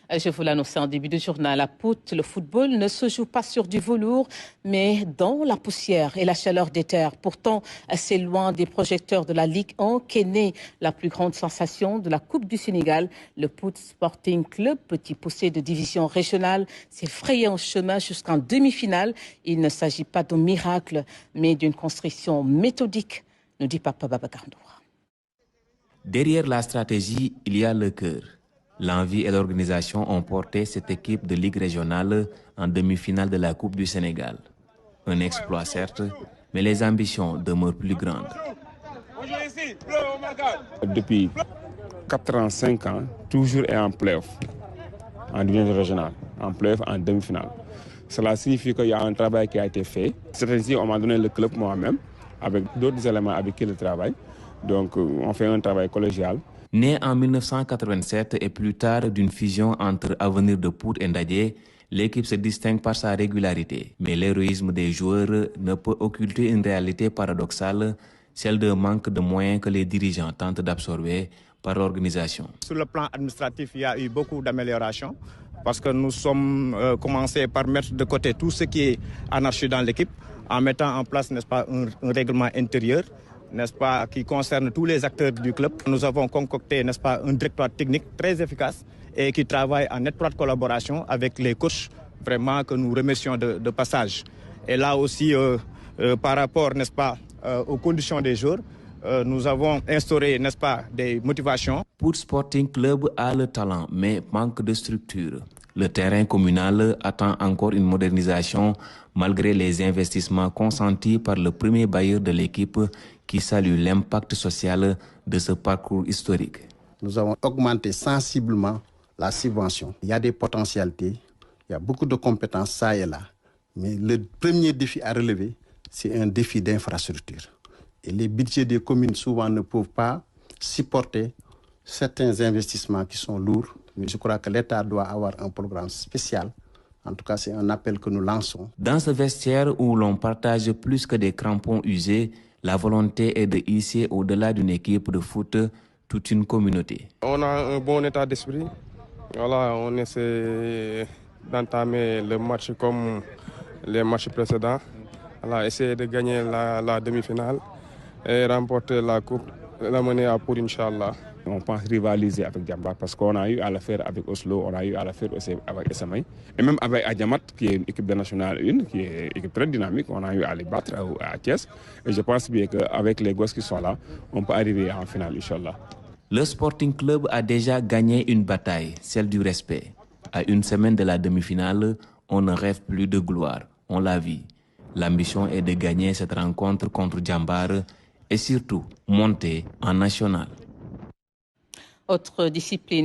Je vous l'annonçais en début de journal. À Pout, le football ne se joue pas sur du velours, mais dans la poussière et la chaleur des terres. Pourtant, c'est loin des projecteurs de la Ligue 1 qu'est née la plus grande sensation de la Coupe du Sénégal. Le Pout Sporting Club, petit poussé de division régionale, s'est frayé un chemin jusqu'en demi-finale. Il ne s'agit pas d'un miracle, mais d'une construction méthodique, nous dit Papa Babacar Ndour. Derrière la stratégie, il y a le cœur. L'envie et l'organisation ont porté cette équipe de Ligue régionale en demi-finale de la Coupe du Sénégal. Un exploit certes, mais les ambitions demeurent plus grandes. Depuis 4 ans, 5 ans, toujours est en play-off, en division régionale, en play-off, en demi-finale. Cela signifie qu'il y a un travail qui a été fait. Cette année-ci, on m'a donné le club moi-même, avec d'autres éléments avec qui je travaille. Donc, on fait un travail collégial. Né en 1987 et plus tard d'une fusion entre Avenir de Pout et Ndadje, l'équipe se distingue par sa régularité. Mais l'héroïsme des joueurs ne peut occulter une réalité paradoxale, celle d'un manque de moyens que les dirigeants tentent d'absorber par l'organisation. Sur le plan administratif, il y a eu beaucoup d'améliorations parce que nous sommes commencé par mettre de côté tout ce qui est anarchie dans l'équipe en mettant en place, n'est-ce pas, un règlement intérieur, n'est-ce pas, qui concerne tous les acteurs du club. Nous avons concocté, n'est-ce pas, un directoire technique très efficace et qui travaille en étroite collaboration avec les coachs, vraiment que nous remercions de passage. Et là aussi, par rapport, n'est-ce pas, aux conditions des joueurs, nous avons instauré, n'est-ce pas, des motivations. Pout Sporting Club a le talent, mais manque de structure. Le terrain communal attend encore une modernisation malgré les investissements consentis par le premier bailleur de l'équipe qui salue l'impact social de ce parcours historique. Nous avons augmenté sensiblement la subvention. Il y a des potentialités, il y a beaucoup de compétences, ça et là. Mais le premier défi à relever, c'est un défi d'infrastructure. Et les budgets des communes souvent ne peuvent pas supporter certains investissements qui sont lourds. Mais je crois que l'État doit avoir un programme spécial. En tout cas, c'est un appel que nous lançons. Dans ce vestiaire où l'on partage plus que des crampons usés, la volonté est de hisser au-delà d'une équipe de foot toute une communauté. On a un bon état d'esprit. Voilà, on essaie d'entamer le match comme les matchs précédents. Voilà, essayer de gagner la demi-finale et remporter la coupe, l'amener à Pout, Inch'Allah. On pense rivaliser avec Djambar parce qu'on a eu à le faire avec Oslo, on a eu à le faire aussi avec Essamay. Et même avec Adjamat, qui est une équipe de Nationale 1, qui est une équipe très dynamique, on a eu à les battre à Thiès. Et je pense bien qu'avec les gosses qui sont là, on peut arriver en finale, Inch'Allah. Le Sporting Club a déjà gagné une bataille, celle du respect. À une semaine de la demi-finale, on ne rêve plus de gloire, on la vit. L'ambition est de gagner cette rencontre contre Djambar et surtout monter en national. Autre discipline.